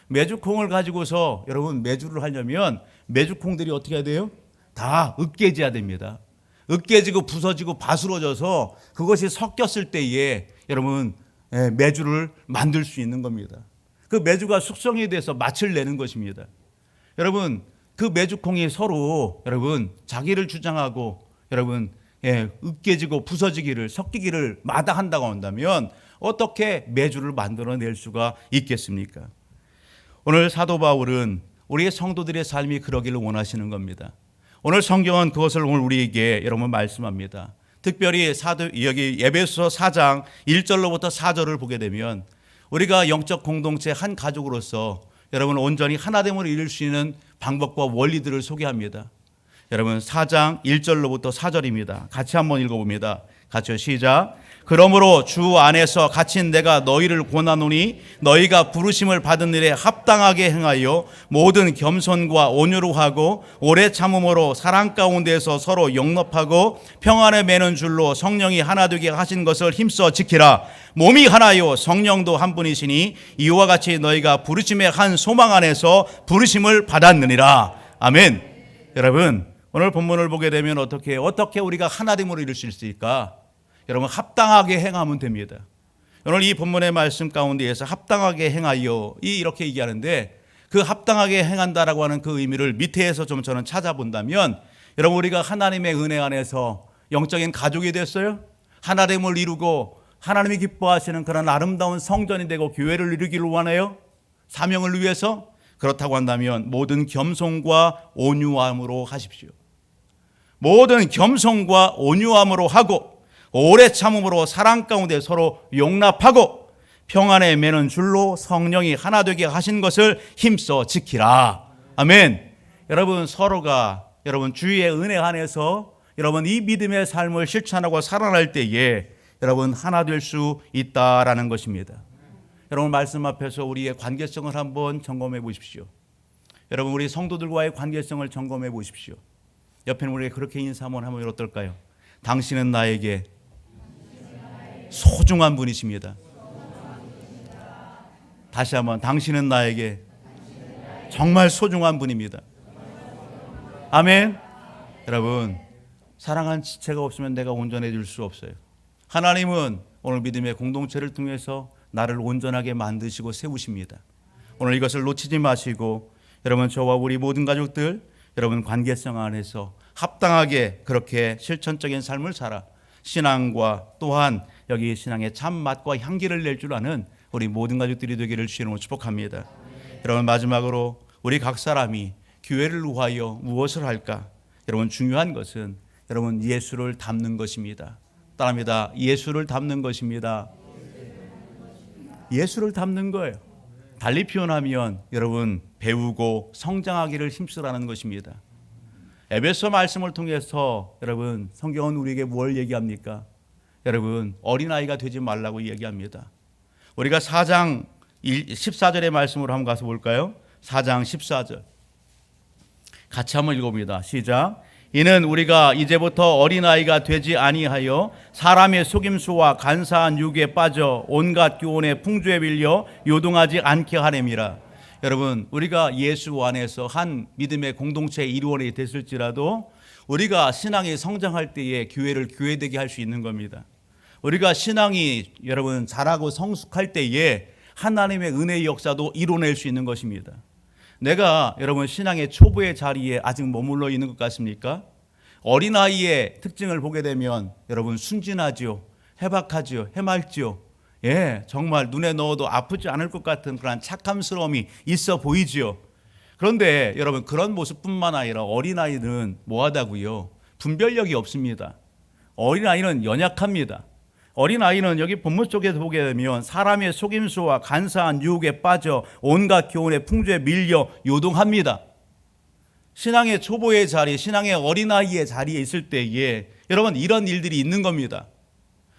메주콩을 가지고서 여러분 메주를 하려면 메주콩들이 어떻게 해야 돼요? 다 으깨져야 됩니다. 으깨지고 부서지고 바스러져서 그것이 섞였을 때에 여러분 메주를 만들 수 있는 겁니다. 그 메주가 숙성이 돼서 맛을 내는 것입니다. 여러분 그 메주콩이 서로 여러분 자기를 주장하고 여러분 으깨지고 부서지기를 섞이기를 마다한다고 한다면 어떻게 메주를 만들어낼 수가 있겠습니까? 오늘 사도 바울은 우리의 성도들의 삶이 그러기를 원하시는 겁니다. 오늘 성경은 그것을 오늘 우리에게 여러분 말씀합니다. 특별히 여기 에베소 4장 1절로부터 4절을 보게 되면 우리가 영적 공동체 한 가족으로서 여러분 온전히 하나됨을 이룰 수 있는 방법과 원리들을 소개합니다. 여러분 4장 1절로부터 4절입니다. 같이 한번 읽어봅니다. 같이요. 시작. 그러므로 주 안에서 갇힌 내가 너희를 권하노니 너희가 부르심을 받은 일에 합당하게 행하여 모든 겸손과 온유로 하고 오래 참음으로 사랑 가운데서 서로 용납하고 평안에 매는 줄로 성령이 하나 되게 하신 것을 힘써 지키라. 몸이 하나요 성령도 한 분이시니 이와 같이 너희가 부르심의 한 소망 안에서 부르심을 받았느니라. 아멘. 여러분 오늘 본문을 보게 되면 어떻게 우리가 하나됨으로 이룰 수 있을까? 여러분 합당하게 행하면 됩니다. 오늘 이 본문의 말씀 가운데에서 합당하게 행하여 이렇게 얘기하는데 그 합당하게 행한다라고 하는 그 의미를 밑에서 좀 저는 찾아본다면 여러분 우리가 하나님의 은혜 안에서 영적인 가족이 됐어요. 하나됨을 이루고 하나님이 기뻐하시는 그런 아름다운 성전이 되고 교회를 이루기를 원해요. 사명을 위해서. 그렇다고 한다면 모든 겸손과 온유함으로 하십시오. 모든 겸손과 온유함으로 하고 오래 참음으로 사랑 가운데 서로 용납하고 평안에 매는 줄로 성령이 하나 되게 하신 것을 힘써 지키라. 아멘. 여러분 서로가 여러분 주의 은혜 안에서 여러분 이 믿음의 삶을 실천하고 살아날 때에 여러분 하나 될 수 있다라는 것입니다. 여러분 말씀 앞에서 우리의 관계성을 한번 점검해 보십시오. 여러분 우리 성도들과의 관계성을 점검해 보십시오. 옆에는 우리가 그렇게 인사 한번 하면 어떨까요? 당신은 나에게 소중한 분이십니다. 다시 한번 당신은 나에게 정말 소중한 분입니다. 아멘. 여러분 사랑한 지체가 없으면 내가 온전해질 수 없어요. 하나님은 오늘 믿음의 공동체를 통해서 나를 온전하게 만드시고 세우십니다. 오늘 이것을 놓치지 마시고 여러분 저와 우리 모든 가족들 여러분 관계성 안에서 합당하게 그렇게 실천적인 삶을 살아 신앙과 또한 여기 신앙의 참 맛과 향기를 낼 줄 아는 우리 모든 가족들이 되기를 주님으로 축복합니다. 여러분 마지막으로 우리 각 사람이 교회를 위하여 무엇을 할까? 여러분 중요한 것은 여러분 예수를 닮는 것입니다. 따라합니다. 예수를 닮는 것입니다. 예수를 닮는 거예요. 달리 표현하면 여러분 배우고 성장하기를 힘쓰라는 것입니다. 에베소 말씀을 통해서 여러분 성경은 우리에게 뭘 얘기합니까? 여러분 어린아이가 되지 말라고 얘기합니다. 우리가 4장 14절의 말씀으로 한번 가서 볼까요? 4장 14절 같이 한번 읽어봅니다. 시작. 이는 우리가 이제부터 어린아이가 되지 아니하여 사람의 속임수와 간사한 유혹에 빠져 온갖 교훈의 풍조에 밀려 요동하지 않게 하렵니다. 여러분 우리가 예수 안에서 한 믿음의 공동체의 일원이 됐을지라도 우리가 신앙이 성장할 때에 교회를 교회되게 할 수 있는 겁니다. 우리가 신앙이 여러분 자라고 성숙할 때에 하나님의 은혜의 역사도 이뤄낼 수 있는 것입니다. 내가 여러분 신앙의 초보의 자리에 아직 머물러 있는 것 같습니까? 어린아이의 특징을 보게 되면 여러분 순진하지요, 해박하지요, 해맑지요. 예, 정말 눈에 넣어도 아프지 않을 것 같은 그런 착함스러움이 있어 보이지요. 그런데 여러분 그런 모습뿐만 아니라 어린아이는 뭐하다고요? 분별력이 없습니다. 어린아이는 연약합니다. 어린아이는 여기 본문 속에서 보게 되면 사람의 속임수와 간사한 유혹에 빠져 온갖 교훈의 풍조에 밀려 요동합니다. 신앙의 초보의 자리, 신앙의 어린아이의 자리에 있을 때에 여러분 이런 일들이 있는 겁니다.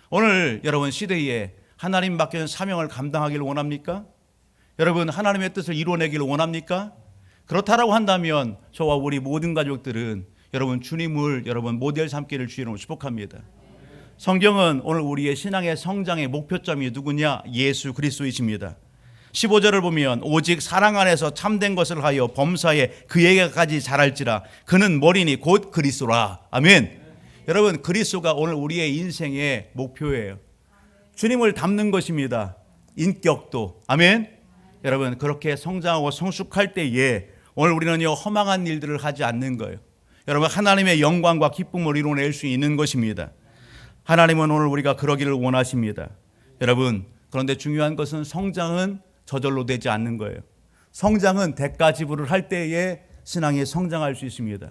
오늘 여러분 시대에 하나님 맡겨진 사명을 감당하기를 원합니까? 여러분 하나님의 뜻을 이루어내기를 원합니까? 그렇다라고 한다면 저와 우리 모든 가족들은 여러분 주님을 여러분 모델 삼기를 주님으로 축복합니다. 성경은 오늘 우리의 신앙의 성장의 목표점이 누구냐? 예수 그리스도이십니다. 15절을 보면 오직 사랑 안에서 참된 것을 하여 범사에 그에게까지 자랄지라 그는 머리니 곧 그리스도라. 아멘. 여러분 그리스도가 오늘 우리의 인생의 목표예요. 주님을 닮는 것입니다. 인격도. 아멘. 여러분 그렇게 성장하고 성숙할 때에 오늘 우리는요 허망한 일들을 하지 않는 거예요. 여러분 하나님의 영광과 기쁨을 이뤄낼 수 있는 것입니다. 하나님은 오늘 우리가 그러기를 원하십니다. 여러분 그런데 중요한 것은 성장은 저절로 되지 않는 거예요. 성장은 대가 지불을 할 때에 신앙이 성장할 수 있습니다.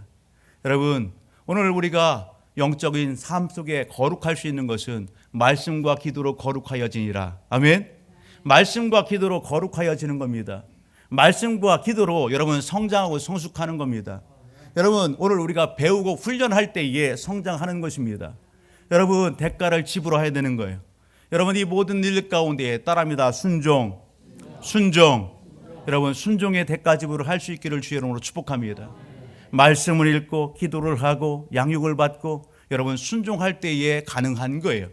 여러분 오늘 우리가 영적인 삶 속에 거룩할 수 있는 것은 말씀과 기도로 거룩하여지니라. 아멘. 말씀과 기도로 거룩하여지는 겁니다. 말씀과 기도로 여러분 성장하고 성숙하는 겁니다. 여러분 오늘 우리가 배우고 훈련할 때에 성장하는 것입니다. 여러분 대가를 지불해야 되는 거예요. 여러분 이 모든 일 가운데 따라합니다. 순종. 여러분 순종의 대가 지불을 할 수 있기를 주의 이름으로 축복합니다. 말씀을 읽고 기도를 하고 양육을 받고 여러분 순종할 때에 가능한 거예요.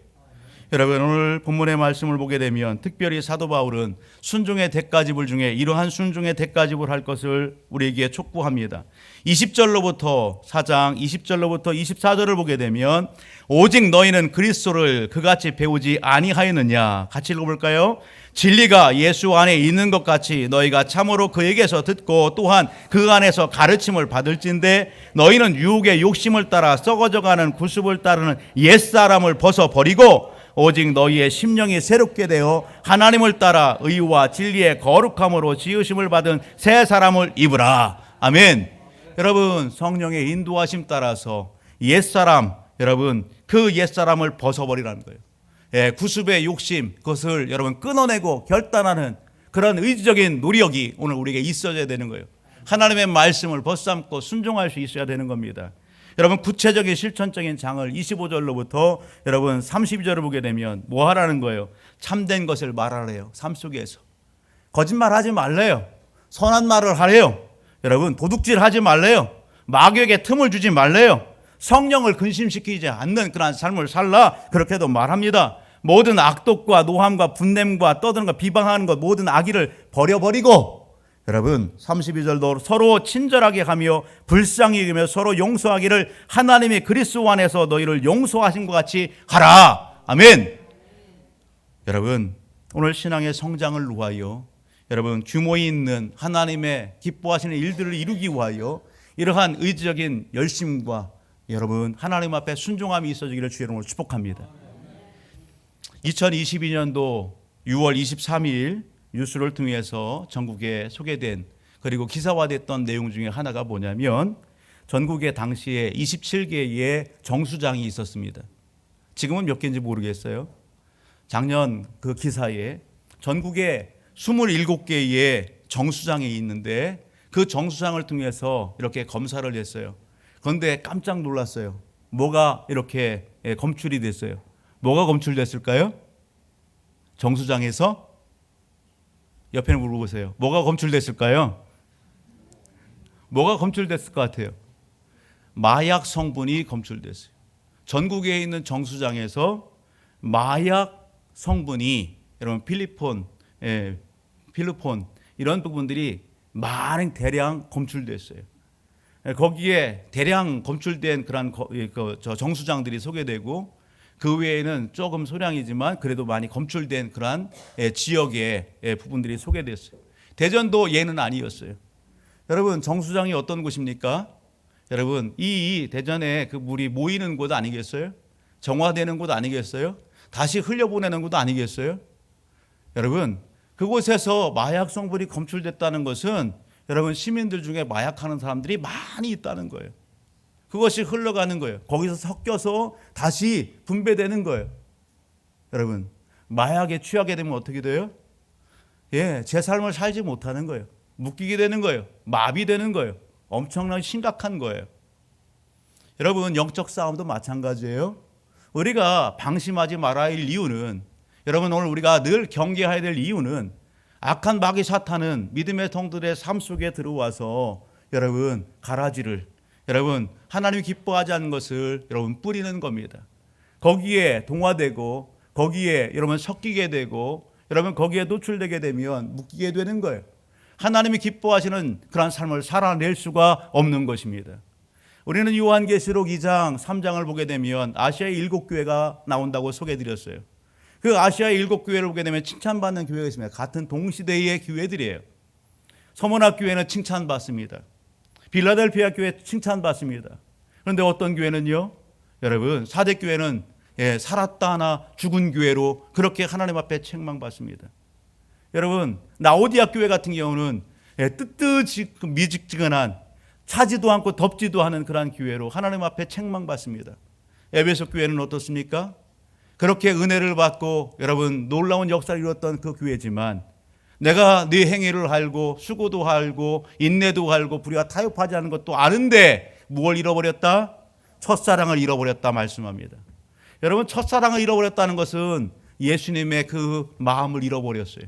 여러분 오늘 본문의 말씀을 보게 되면 특별히 사도 바울은 순종의 대가 지불 중에 이러한 순종의 대가 지불할 것을 우리에게 촉구합니다. 20절로부터 4장 20절로부터 24절을 보게 되면 오직 너희는 그리스도를 그같이 배우지 아니하였느냐. 같이 읽어볼까요? 진리가 예수 안에 있는 것 같이 너희가 참으로 그에게서 듣고 또한 그 안에서 가르침을 받을진대 너희는 유혹의 욕심을 따라 썩어져가는 구습을 따르는 옛사람을 벗어버리고 오직 너희의 심령이 새롭게 되어 하나님을 따라 의와 진리의 거룩함으로 지으심을 받은 새 사람을 입으라. 아멘. 여러분 성령의 인도하심 따라서 옛사람 여러분 그 옛사람을 벗어버리라는 거예요. 구습의 욕심 그것을 여러분 끊어내고 결단하는 그런 의지적인 노력이 오늘 우리에게 있어야 되는 거예요. 하나님의 말씀을 벗삼고 순종할 수 있어야 되는 겁니다. 여러분 구체적인 실천적인 장을 25절로부터 여러분 32절을 보게 되면 뭐 하라는 거예요? 참된 것을 말하래요. 삶 속에서 거짓말하지 말래요. 선한 말을 하래요. 여러분 도둑질 하지 말래요. 마귀에게 틈을 주지 말래요. 성령을 근심시키지 않는 그런 삶을 살라 그렇게도 말합니다. 모든 악독과 노함과 분냄과 떠드는 것 비방하는 것 모든 악의를 버려버리고 여러분 32절도 서로 친절하게 하며 불쌍히 여기며 서로 용서하기를 하나님이 그리스도 안에서 너희를 용서하신 것 같이 하라. 아멘. 여러분 오늘 신앙의 성장을 위하여 여러분 규모 있는 하나님의 기뻐하시는 일들을 이루기 위하여 이러한 의지적인 열심과 여러분 하나님 앞에 순종함이 있어지기를 주의 이름으로 축복합니다. 2022년도 6월 23일 뉴스를 통해서 전국에 소개된 그리고 기사화됐던 내용 중에 하나가 뭐냐면 전국에 당시에 27개의 정수장이 있었습니다. 지금은 몇 개인지 모르겠어요. 작년 그 기사에 전국에 27개의 정수장이 있는데 그 정수장을 통해서 이렇게 검사를 했어요. 그런데 깜짝 놀랐어요. 뭐가 이렇게 검출이 됐어요. 뭐가 검출됐을까요? 정수장에서 옆에 물어보세요. 뭐가 검출됐을까요? 뭐가 검출됐을 것 같아요? 마약 성분이 검출됐어요. 전국에 있는 정수장에서 마약 성분이 여러분 필리폰 이런 부분들이 많은 대량 검출됐어요. 거기에 대량 검출된 그런 정수장들이 소개되고 그 외에는 조금 소량이지만 그래도 많이 검출된 그러한 지역의 부분들이 소개됐어요. 대전도 예는 아니었어요. 여러분 정수장이 어떤 곳입니까? 여러분 이 대전에 그 물이 모이는 곳 아니겠어요? 정화되는 곳 아니겠어요? 다시 흘려보내는 곳 아니겠어요? 여러분 그곳에서 마약 성분이 검출됐다는 것은 여러분 시민들 중에 마약하는 사람들이 많이 있다는 거예요. 그것이 흘러가는 거예요. 거기서 섞여서 다시 분배되는 거예요. 여러분 마약에 취하게 되면 어떻게 돼요? 제 삶을 살지 못하는 거예요. 묶이게 되는 거예요. 마비되는 거예요. 엄청나게 심각한 거예요. 여러분 영적 싸움도 마찬가지예요. 우리가 방심하지 말아야 할 이유는 여러분 오늘 우리가 늘 경계해야 될 이유는 악한 마귀 사탄은 믿음의 성도들의 삶 속에 들어와서 여러분 가라지를 여러분 하나님이 기뻐하지 않는 것을 여러분 뿌리는 겁니다. 거기에 동화되고 거기에 여러분 섞이게 되고 여러분 거기에 노출되게 되면 묶이게 되는 거예요. 하나님이 기뻐하시는 그런 삶을 살아낼 수가 없는 것입니다. 우리는 요한계시록 2장 3장을 보게 되면 아시아의 7교회가 나온다고 소개해드렸어요. 그 아시아의 7교회를 보게 되면 칭찬받는 교회가 있습니다. 같은 동시대의 교회들이에요. 서문학 교회는 칭찬받습니다. 빌라델피아 교회 칭찬받습니다. 그런데 어떤 교회는요? 여러분 4대 교회는 살았다 하나 죽은 교회로 그렇게 하나님 앞에 책망받습니다. 여러분 라오디아 교회 같은 경우는 미직지근한 차지도 않고 덥지도 않은 그러한 교회로 하나님 앞에 책망받습니다. 에베소 교회는 어떻습니까? 그렇게 은혜를 받고 여러분 놀라운 역사를 이뤘던 그 교회지만 내가 네 행위를 알고 수고도 알고 인내도 알고 불의와 타협하지 않은 것도 아는데 무엇을 잃어버렸다? 첫사랑을 잃어버렸다 말씀합니다. 여러분, 첫사랑을 잃어버렸다는 것은 예수님의 그 마음을 잃어버렸어요.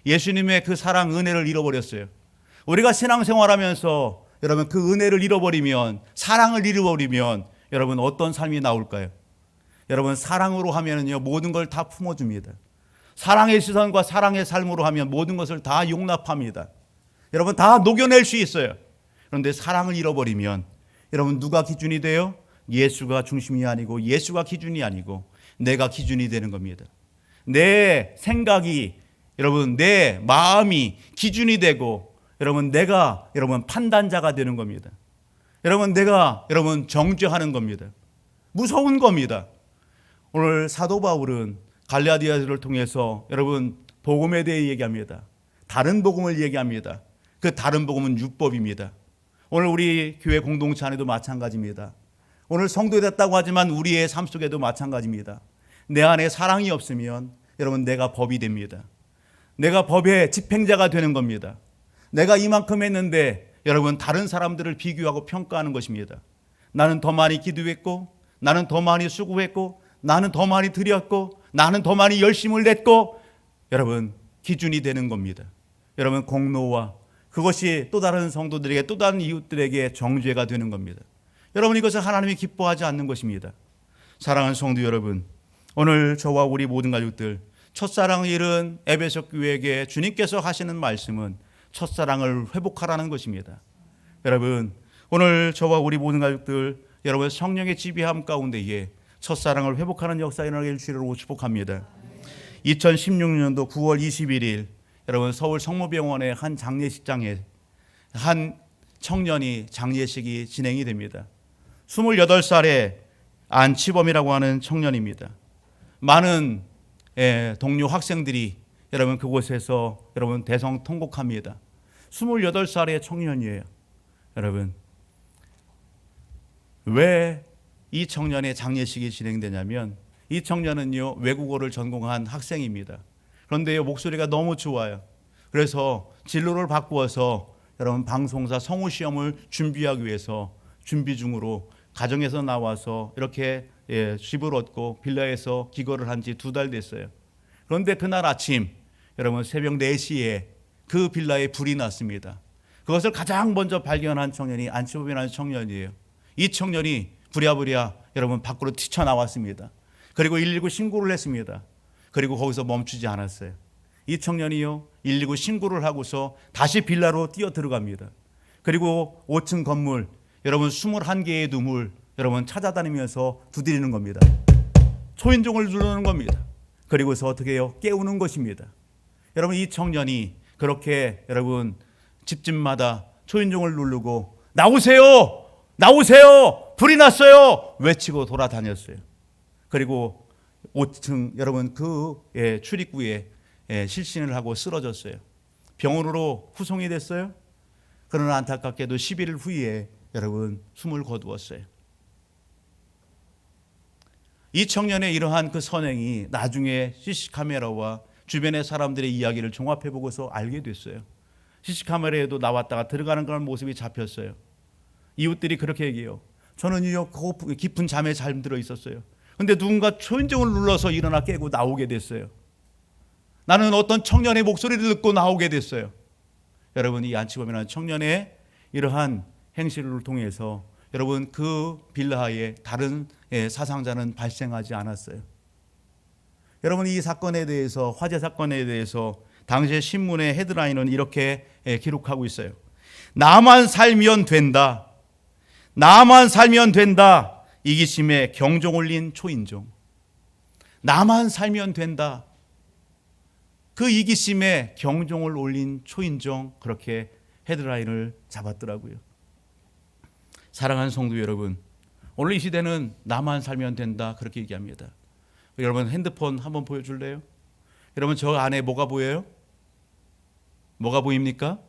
예수님의 그 사랑 은혜를 잃어버렸어요. 우리가 신앙생활하면서 여러분 그 은혜를 잃어버리면, 사랑을 잃어버리면 여러분 어떤 삶이 나올까요? 여러분, 사랑으로 하면은요 모든 걸 다 품어줍니다. 사랑의 시선과 사랑의 삶으로 하면 모든 것을 다 용납합니다. 여러분, 다 녹여낼 수 있어요. 그런데 사랑을 잃어버리면 여러분 누가 기준이 돼요? 예수가 중심이 아니고, 예수가 기준이 아니고 내가 기준이 되는 겁니다. 내 생각이, 여러분 내 마음이 기준이 되고, 여러분 내가 여러분 판단자가 되는 겁니다. 여러분 내가 여러분 정죄하는 겁니다. 무서운 겁니다. 오늘 사도 바울은 갈라디아서를 통해서 여러분 복음에 대해 얘기합니다. 다른 복음을 얘기합니다. 그 다른 복음은 율법입니다. 오늘 우리 교회 공동체 안에도 마찬가지입니다. 오늘 성도 됐다고 하지만 우리의 삶 속에도 마찬가지입니다. 내 안에 사랑이 없으면 여러분 내가 법이 됩니다. 내가 법의 집행자가 되는 겁니다. 내가 이만큼 했는데 여러분 다른 사람들을 비교하고 평가하는 것입니다. 나는 더 많이 기도했고, 나는 더 많이 수고했고, 나는 더 많이 드렸고, 나는 더 많이 열심을 냈고, 여러분 기준이 되는 겁니다. 여러분 공로와 그것이 또 다른 성도들에게, 또 다른 이웃들에게 정죄가 되는 겁니다. 여러분 이것은 하나님이 기뻐하지 않는 것입니다. 사랑하는 성도 여러분, 오늘 저와 우리 모든 가족들 첫사랑을 잃은 에베소 교회에게 주님께서 하시는 말씀은 첫사랑을 회복하라는 것입니다. 여러분 오늘 저와 우리 모든 가족들 여러분 성령의 지배함 가운데에 첫사랑을 회복하는 역사가 일어나게 해주시기를 축복합니다. 2016년도 9월 21일 여러분 서울 성모병원의 한 장례식장에 한 청년이 장례식이 진행이 됩니다. 28살의 안치범이라고 하는 청년입니다. 많은 동료 학생들이 여러분 그곳에서 여러분 대성통곡합니다. 28살의 청년이에요. 여러분 왜 이 청년의 장례식이 진행되냐면 이 청년은요 외국어를 전공한 학생입니다. 그런데요 목소리가 너무 좋아요. 그래서 진로를 바꾸어서 여러분 방송사 성우시험을 준비하기 위해서 준비 중으로 가정에서 나와서 이렇게 집을 얻고 빌라에서 기거를 한 지 2달 됐어요. 그런데 그날 아침 여러분 새벽 4시에 그 빌라에 불이 났습니다. 그것을 가장 먼저 발견한 청년이 안치범이라는 청년이에요. 이 청년이 부랴부랴 여러분 밖으로 튀쳐나왔습니다. 그리고 119 신고를 했습니다. 그리고 거기서 멈추지 않았어요. 이 청년이요 119 신고를 하고서 다시 빌라로 뛰어 들어갑니다. 그리고 5층 건물 여러분 21개의 눈물 여러분 찾아다니면서 두드리는 겁니다. 초인종을 누르는 겁니다. 그리고서 어떻게 해요? 깨우는 것입니다. 여러분 이 청년이 그렇게 여러분 집집마다 초인종을 누르고 나오세요! 나오세요! 불이 났어요! 외치고 돌아다녔어요. 그리고 5층 여러분 그 출입구에 실신을 하고 쓰러졌어요. 병원으로 후송이 됐어요. 그러나 안타깝게도 11일 후에 여러분 숨을 거두었어요. 이 청년의 이러한 그 선행이 나중에 CC카메라와 주변의 사람들의 이야기를 종합해 보고서 알게 됐어요. CC카메라에도 나왔다가 들어가는 그런 모습이 잡혔어요. 이웃들이 그렇게 얘기해요. 저는요 깊은 잠에 잠들어 있었어요. 근데 누군가 초인종을 눌러서 일어나 깨고 나오게 됐어요. 나는 어떤 청년의 목소리를 듣고 나오게 됐어요. 여러분 이 안치범이라는 청년의 이러한 행실을 통해서 여러분 그 빌라에 다른 사상자는 발생하지 않았어요. 여러분 이 사건에 대해서, 화재 사건에 대해서 당시의 신문의 헤드라인은 이렇게 기록하고 있어요. 나만 살면 된다. 나만 살면 된다. 이기심에 경종 올린 초인종. 나만 살면 된다. 그 이기심에 경종을 올린 초인종, 그렇게 헤드라인을 잡았더라고요. 사랑하는 성도 여러분, 오늘 이 시대는 나만 살면 된다 그렇게 얘기합니다. 여러분 핸드폰 한번 보여줄래요? 여러분 저 안에 뭐가 보여요? 뭐가 보입니까?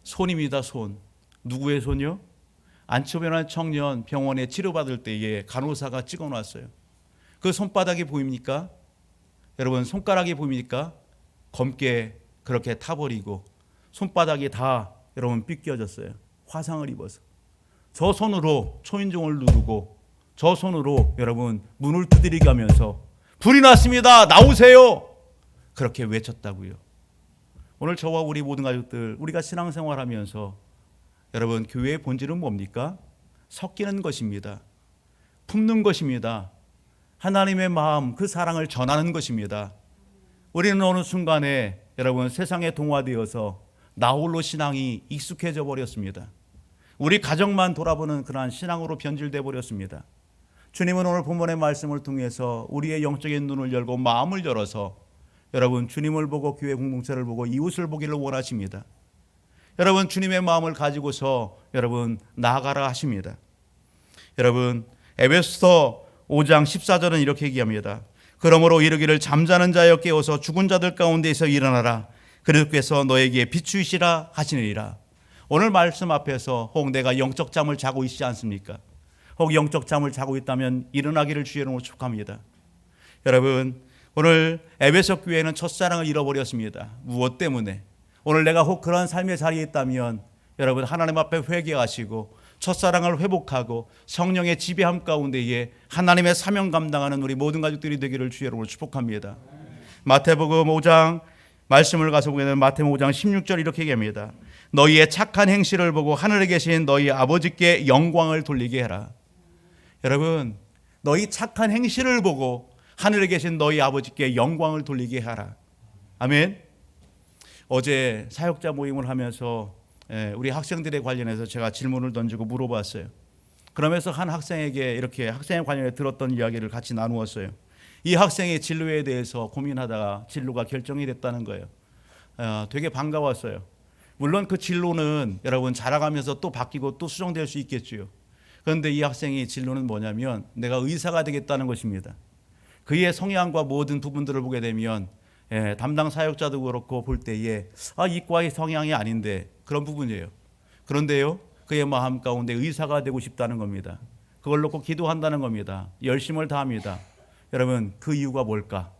손입니다. 손. 누구의 손이요? 안치호라는 청년 병원에 치료받을 때에 간호사가 찍어놨어요. 그 손바닥이 보입니까? 여러분 손가락이 보입니까? 검게 그렇게 타버리고 손바닥이 다 여러분 삐껴졌어요. 화상을 입어서. 저 손으로 초인종을 누르고 저 손으로 여러분 문을 두드리게 하면서 불이 났습니다. 나오세요. 그렇게 외쳤다고요. 오늘 저와 우리 모든 가족들 우리가 신앙생활하면서 여러분 교회의 본질은 뭡니까? 섞이는 것입니다. 품는 것입니다. 하나님의 마음 그 사랑을 전하는 것입니다. 우리는 어느 순간에 여러분 세상에 동화되어서 나홀로 신앙이 익숙해져 버렸습니다. 우리 가정만 돌아보는 그러한 신앙으로 변질돼 버렸습니다. 주님은 오늘 본문의 말씀을 통해서 우리의 영적인 눈을 열고 마음을 열어서 여러분 주님을 보고 교회 공동체를 보고 이웃을 보기를 원하십니다. 여러분 주님의 마음을 가지고서 여러분 나아가라 하십니다. 여러분 에베소서 5장 14절은 이렇게 얘기합니다. 그러므로 이르기를 잠자는 자여 깨어서 죽은 자들 가운데에서 일어나라. 그리스도께서 너에게 비추시라 하시느니라. 오늘 말씀 앞에서 혹 내가 영적 잠을 자고 있지 않습니까? 혹 영적 잠을 자고 있다면 일어나기를 주의 이름으로 축복합니다. 여러분 오늘 에베소 교회는 첫사랑을 잃어버렸습니다. 무엇 때문에? 오늘 내가 혹 그런 삶의 자리에 있다면 여러분 하나님 앞에 회개하시고 첫사랑을 회복하고 성령의 지배함 가운데에 하나님의 사명 감당하는 우리 모든 가족들이 되기를 주의 이름으로 축복합니다. 마태복음 5장 말씀을 가서 보게 되면 마태복음 5장 16절 이렇게 얘기합니다. 너희의 착한 행실을 보고 하늘에 계신 너희 아버지께 영광을 돌리게 해라. 여러분 너희 착한 행실을 보고 하늘에 계신 너희 아버지께 영광을 돌리게 하라. 아멘. 어제 사역자 모임을 하면서 우리 학생들에 관련해서 제가 질문을 던지고 물어봤어요. 그러면서 한 학생에게 이렇게 학생에 관련해 들었던 이야기를 같이 나누었어요. 이 학생의 진로에 대해서 고민하다가 진로가 결정이 됐다는 거예요. 되게 반가웠어요. 물론 그 진로는 여러분 자라가면서 또 바뀌고 또 수정될 수 있겠죠. 그런데 이 학생의 진로는 뭐냐면 내가 의사가 되겠다는 것입니다. 그의 성향과 모든 부분들을 보게 되면 담당 사역자도 그렇고 볼 때에 이과의 성향이 아닌데 그런 부분이에요. 그런데요 그의 마음 가운데 의사가 되고 싶다는 겁니다. 그걸 놓고 기도한다는 겁니다. 열심을 다합니다. 여러분 그 이유가 뭘까?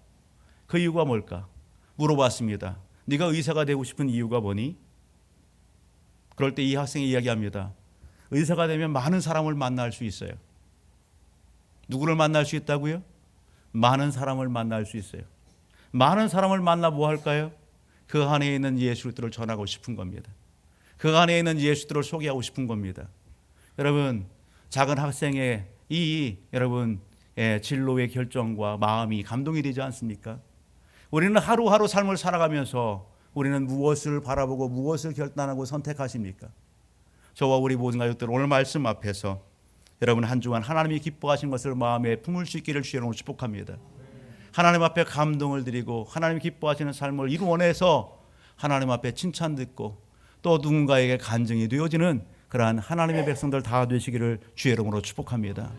그 이유가 뭘까? 물어봤습니다. 네가 의사가 되고 싶은 이유가 뭐니? 그럴 때 이 학생이 이야기합니다. 의사가 되면 많은 사람을 만날 수 있어요. 누구를 만날 수 있다고요? 많은 사람을 만날 수 있어요. 많은 사람을 만나 뭐 할까요? 그 안에 있는 예수 그리스도를 전하고 싶은 겁니다. 그 안에 있는 예수 그리스도를 소개하고 싶은 겁니다. 여러분 작은 학생의 이 여러분 진로의 결정과 마음이 감동이 되지 않습니까? 우리는 하루하루 삶을 살아가면서 우리는 무엇을 바라보고 무엇을 결단하고 선택하십니까? 저와 우리 모든 가족들 오늘 말씀 앞에서 여러분 한 주간 하나님이 기뻐하신 것을 마음에 품을 수 있기를 주의 이름으로 축복합니다. 하나님 앞에 감동을 드리고 하나님 기뻐하시는 삶을 이루어내서 하나님 앞에 칭찬 듣고 또 누군가에게 간증이 되어지는 그러한 하나님의 백성들 다 되시기를 주의 이름으로 축복합니다.